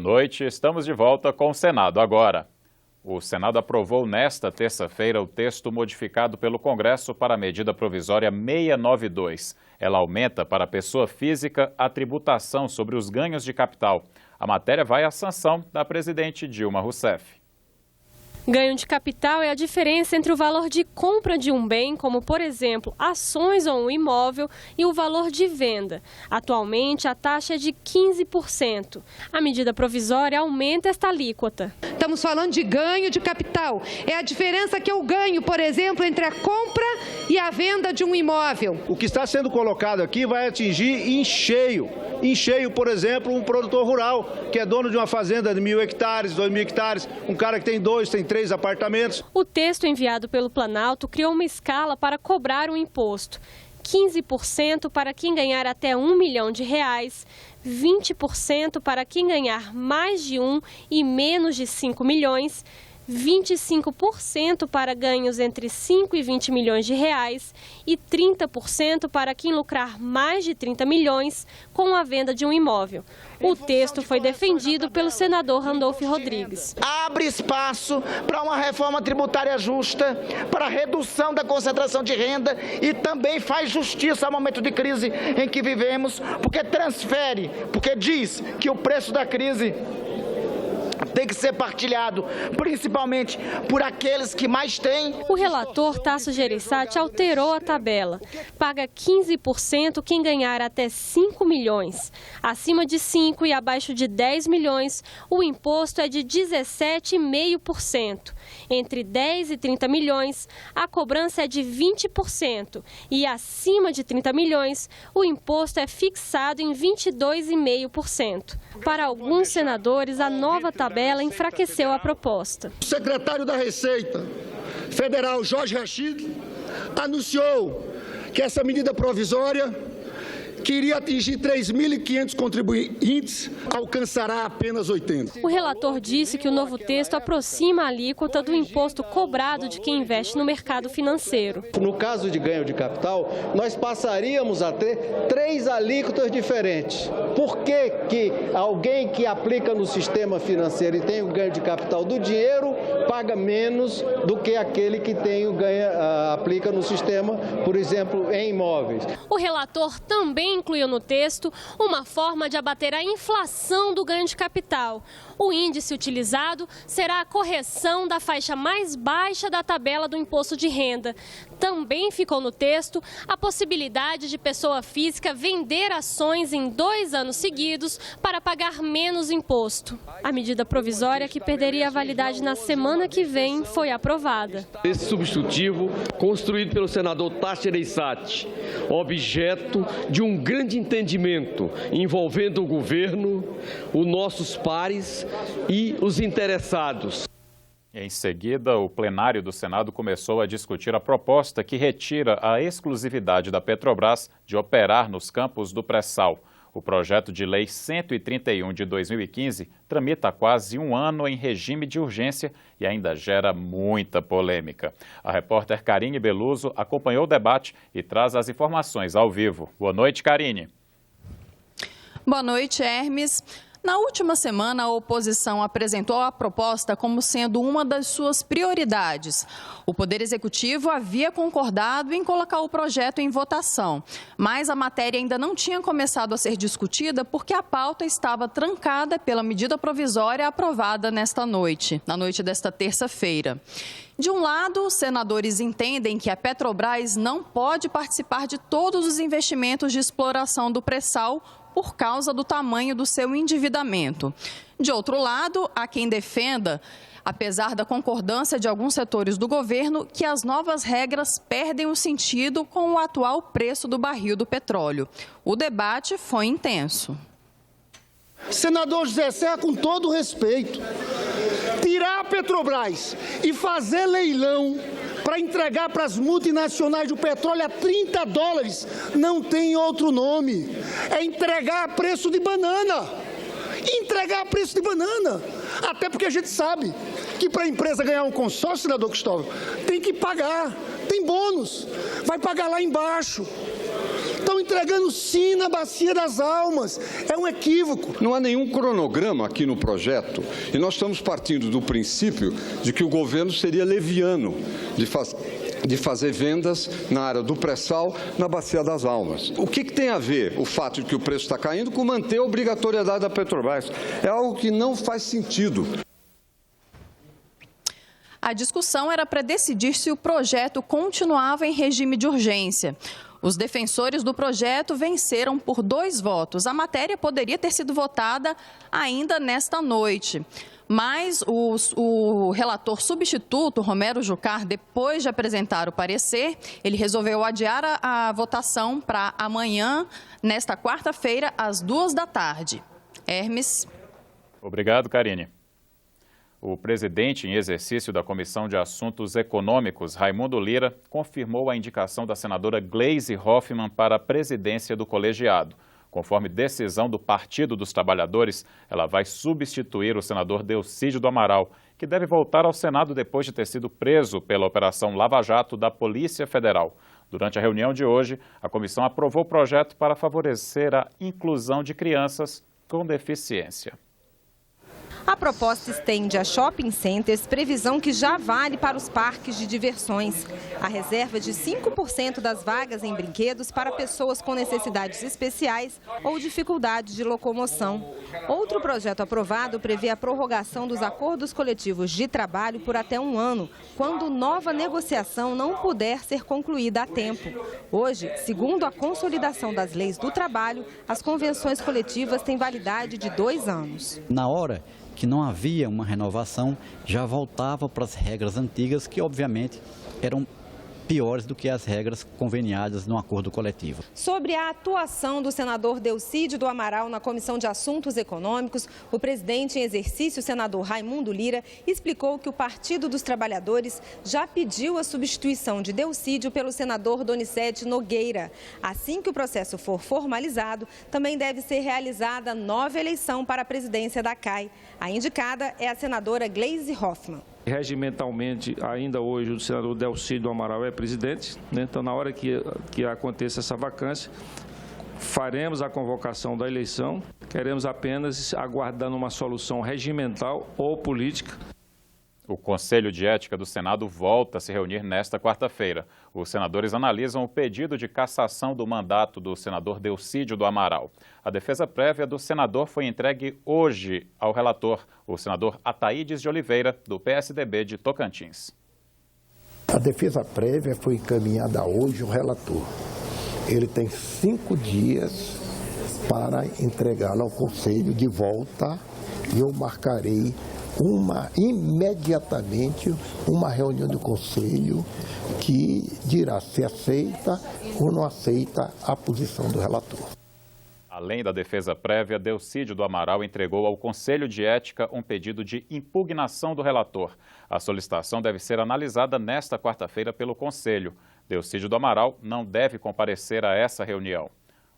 noite, estamos de volta com o Senado agora. O Senado aprovou nesta terça-feira o texto modificado pelo Congresso para a medida provisória 692. Ela aumenta para a pessoa física a tributação sobre os ganhos de capital. A matéria vai à sanção da presidente Dilma Rousseff. Ganho de capital é a diferença entre o valor de compra de um bem, como por exemplo ações ou um imóvel, e o valor de venda. Atualmente a taxa é de 15%. A medida provisória aumenta esta alíquota. Estamos falando de ganho de capital. É a diferença que eu ganho, por exemplo, entre a compra e a venda de um imóvel. O que está sendo colocado aqui vai atingir em cheio, por exemplo, um produtor rural, que é dono de uma fazenda de 1.000 hectares, 2.000 hectares, um cara que tem 2, tem 3 apartamentos. O texto enviado pelo Planalto criou uma escala para cobrar o imposto. 15% para quem ganhar até R$1 milhão, 20% para quem ganhar mais de 1 e menos de 5 milhões, 25% para ganhos entre 5 e 20 milhões de reais e 30% para quem lucrar mais de 30 milhões com a venda de um imóvel. O texto foi defendido pelo senador Randolfo Rodrigues. Abre espaço para uma reforma tributária justa, para a redução da concentração de renda e também faz justiça ao momento de crise em que vivemos, porque transfere, porque diz que o preço da crise tem que ser partilhado, principalmente por aqueles que mais têm. O relator Tasso Gereissati alterou a tabela. Paga 15% quem ganhar até 5 milhões. Acima de 5 e abaixo de 10 milhões, o imposto é de 17,5%. Entre 10 e 30 milhões, a cobrança é de 20%. E acima de 30 milhões, o imposto é fixado em 22,5%. Para alguns senadores, a nova tabela enfraqueceu a proposta. O secretário da Receita Federal, Jorge Rachid, anunciou que essa medida provisória, que iria atingir 3.500 contribuintes, alcançará apenas 80. O relator disse que o novo texto aproxima a alíquota do imposto cobrado de quem investe no mercado financeiro. No caso de ganho de capital, nós passaríamos a ter 3 alíquotas diferentes. Por que alguém que aplica no sistema financeiro e tem o ganho de capital do dinheiro paga menos do que aquele que tem o ganho, aplica no sistema, por exemplo, em imóveis? O relator também incluiu no texto uma forma de abater a inflação do ganho de capital. O índice utilizado será a correção da faixa mais baixa da tabela do imposto de renda. Também ficou no texto a possibilidade de pessoa física vender ações em 2 anos seguidos para pagar menos imposto. A medida provisória, que perderia a validade na semana que vem, foi aprovada. Esse substitutivo, construído pelo senador Tasso Gereissati, objeto de um grande entendimento envolvendo o governo, os nossos pares e os interessados. Em seguida, o plenário do Senado começou a discutir a proposta que retira a exclusividade da Petrobras de operar nos campos do pré-sal. O projeto de lei 131 de 2015 tramita há quase um ano em regime de urgência e ainda gera muita polêmica. A repórter Karine Beluso acompanhou o debate e traz as informações ao vivo. Boa noite, Karine. Boa noite, Hermes. Na última semana, a oposição apresentou a proposta como sendo uma das suas prioridades. O Poder Executivo havia concordado em colocar o projeto em votação, mas a matéria ainda não tinha começado a ser discutida porque a pauta estava trancada pela medida provisória aprovada nesta noite, na noite desta terça-feira. De um lado, os senadores entendem que a Petrobras não pode participar de todos os investimentos de exploração do pré-sal por causa do tamanho do seu endividamento. De outro lado, há quem defenda, apesar da concordância de alguns setores do governo, que as novas regras perdem o sentido com o atual preço do barril do petróleo. O debate foi intenso. Senador José Serra, com todo respeito, tirar a Petrobras e fazer leilão para entregar para as multinacionais do petróleo a $30 não tem outro nome. É entregar a preço de banana. Entregar a preço de banana. Até porque a gente sabe que para a empresa ganhar um consórcio, senador Cristóvão, tem que pagar. Tem bônus. Vai pagar lá embaixo. Estão entregando sim na Bacia das Almas. É um equívoco. Não há nenhum cronograma aqui no projeto e nós estamos partindo do princípio de que o governo seria leviano de fazer vendas na área do pré-sal na Bacia das Almas. O que tem a ver o fato de que o preço está caindo com manter a obrigatoriedade da Petrobras? É algo que não faz sentido. A discussão era para decidir se o projeto continuava em regime de urgência. Os defensores do projeto venceram por 2 votos. A matéria poderia ter sido votada ainda nesta noite. Mas o relator substituto, Romero Jucá, depois de apresentar o parecer, ele resolveu adiar a votação para amanhã, nesta quarta-feira, às 14h. Hermes. Obrigado, Karine. O presidente em exercício da Comissão de Assuntos Econômicos, Raimundo Lira, confirmou a indicação da senadora Gleisi Hoffmann para a presidência do colegiado. Conforme decisão do Partido dos Trabalhadores, ela vai substituir o senador Delcídio do Amaral, que deve voltar ao Senado depois de ter sido preso pela Operação Lava Jato da Polícia Federal. Durante a reunião de hoje, a comissão aprovou o projeto para favorecer a inclusão de crianças com deficiência. A proposta estende a shopping centers, previsão que já vale para os parques de diversões. A reserva de 5% das vagas em brinquedos para pessoas com necessidades especiais ou dificuldades de locomoção. Outro projeto aprovado prevê a prorrogação dos acordos coletivos de trabalho por até 1 ano, quando nova negociação não puder ser concluída a tempo. Hoje, segundo a consolidação das leis do trabalho, as convenções coletivas têm validade de 2 anos. Na hora que não havia uma renovação, já voltava para as regras antigas, que obviamente eram piores do que as regras conveniadas no acordo coletivo. Sobre a atuação do senador Delcídio do Amaral na Comissão de Assuntos Econômicos, o presidente em exercício, o senador Raimundo Lira, explicou que o Partido dos Trabalhadores já pediu a substituição de Delcídio pelo senador Donizete Nogueira. Assim que o processo for formalizado, também deve ser realizada nova eleição para a presidência da CAI. A indicada é a senadora Gleisi Hoffmann. Regimentalmente, ainda hoje, o senador Delcídio do Amaral é presidente, né? Então, na hora que aconteça essa vacância, faremos a convocação da eleição, queremos apenas aguardando uma solução regimental ou política. O Conselho de Ética do Senado volta a se reunir nesta quarta-feira. Os senadores analisam o pedido de cassação do mandato do senador Delcídio do Amaral. A defesa prévia do senador foi entregue hoje ao relator, o senador Ataídes de Oliveira, do PSDB de Tocantins. A defesa prévia foi encaminhada hoje ao relator. Ele tem 5 dias para entregá-la ao Conselho de volta e eu marcarei imediatamente uma reunião do Conselho que dirá se aceita ou não aceita a posição do relator. Além da defesa prévia, Delcídio do Amaral entregou ao Conselho de Ética um pedido de impugnação do relator. A solicitação deve ser analisada nesta quarta-feira pelo Conselho. Delcídio do Amaral não deve comparecer a essa reunião.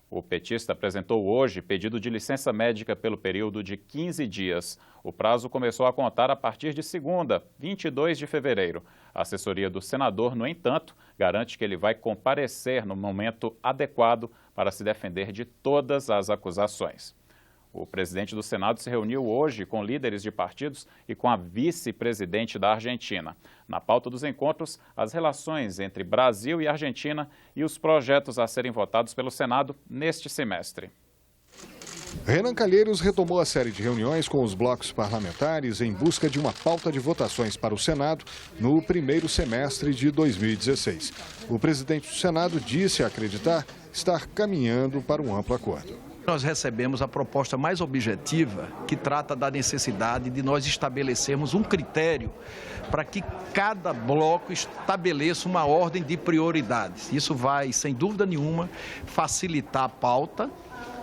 O petista apresentou hoje pedido de licença médica pelo período de 15 dias. O prazo começou a contar a partir de segunda, 22 de fevereiro. A assessoria do senador, no entanto, garante que ele vai comparecer no momento adequado para se defender de todas as acusações. O presidente do Senado se reuniu hoje com líderes de partidos e com a vice-presidente da Argentina. Na pauta dos encontros, as relações entre Brasil e Argentina e os projetos a serem votados pelo Senado neste semestre. Renan Calheiros retomou a série de reuniões com os blocos parlamentares em busca de uma pauta de votações para o Senado no primeiro semestre de 2016. O presidente do Senado disse acreditar estar caminhando para um amplo acordo. Nós recebemos a proposta mais objetiva, que trata da necessidade de nós estabelecermos um critério para que cada bloco estabeleça uma ordem de prioridades. Isso vai, sem dúvida nenhuma, facilitar a pauta,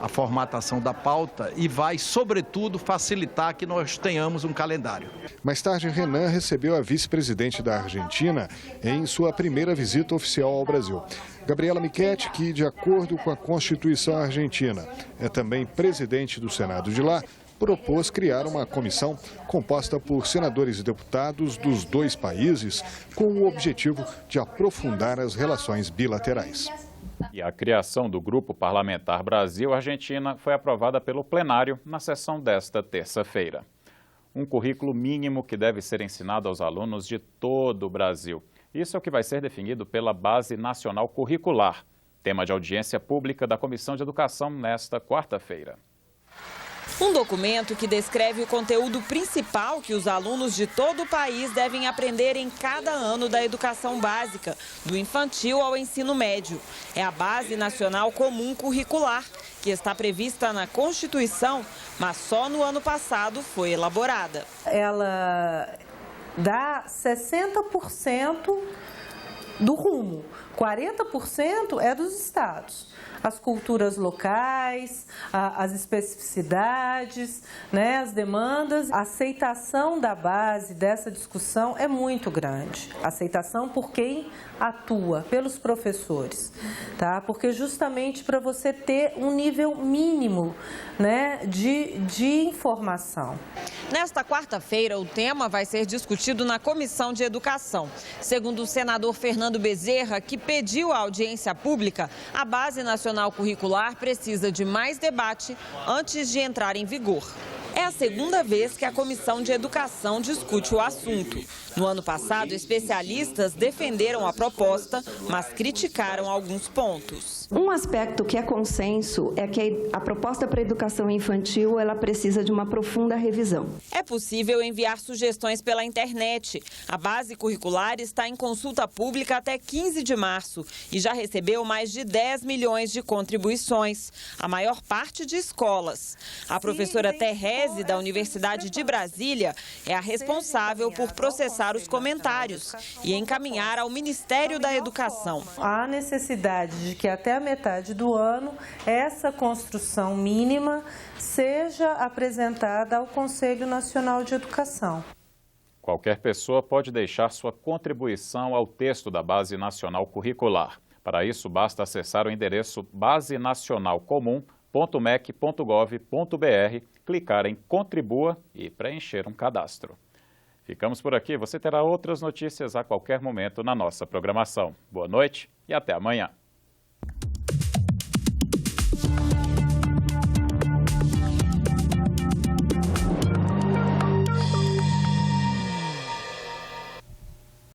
a formatação da pauta e vai, sobretudo, facilitar que nós tenhamos um calendário. Mais tarde, Renan recebeu a vice-presidente da Argentina em sua primeira visita oficial ao Brasil. Gabriela Michetti, que, de acordo com a Constituição argentina, é também presidente do Senado de lá, propôs criar uma comissão composta por senadores e deputados dos 2 países com o objetivo de aprofundar as relações bilaterais. E a criação do Grupo Parlamentar Brasil-Argentina foi aprovada pelo plenário na sessão desta terça-feira. Um currículo mínimo que deve ser ensinado aos alunos de todo o Brasil. Isso é o que vai ser definido pela Base Nacional Curricular, tema de audiência pública da Comissão de Educação nesta quarta-feira. Um documento que descreve o conteúdo principal que os alunos de todo o país devem aprender em cada ano da educação básica, do infantil ao ensino médio. É a Base Nacional Comum Curricular, que está prevista na Constituição, mas só no ano passado foi elaborada. Ela dá 60% do rumo, 40% é dos estados. As culturas locais, as especificidades, né, as demandas. A aceitação da base dessa discussão é muito grande. Aceitação por quem atua, pelos professores, tá? Porque justamente para você ter um nível mínimo, né, de informação. Nesta quarta-feira, o tema vai ser discutido na Comissão de Educação. Segundo o senador Fernando Bezerra, que pediu a audiência pública, a Base Nacional Curricular precisa de mais debate antes de entrar em vigor. É a segunda vez que a Comissão de Educação discute o assunto. No ano passado, especialistas defenderam a proposta, mas criticaram alguns pontos. Um aspecto que é consenso é que a proposta para a educação infantil ela precisa de uma profunda revisão. É possível enviar sugestões pela internet. A base curricular está em consulta pública até 15 de março e já recebeu mais de 10 milhões de contribuições, a maior parte de escolas. A professora Terese, da Universidade de Brasília, é a responsável por processar os comentários e encaminhar ao Ministério da Educação. Há necessidade de que até a metade do ano essa construção mínima seja apresentada ao Conselho Nacional de Educação. Qualquer pessoa pode deixar sua contribuição ao texto da Base Nacional Curricular. Para isso, basta acessar o endereço basenacionalcomum.mec.gov.br, clicar em Contribua e preencher um cadastro. Ficamos por aqui. Você terá outras notícias a qualquer momento na nossa programação. Boa noite e até amanhã.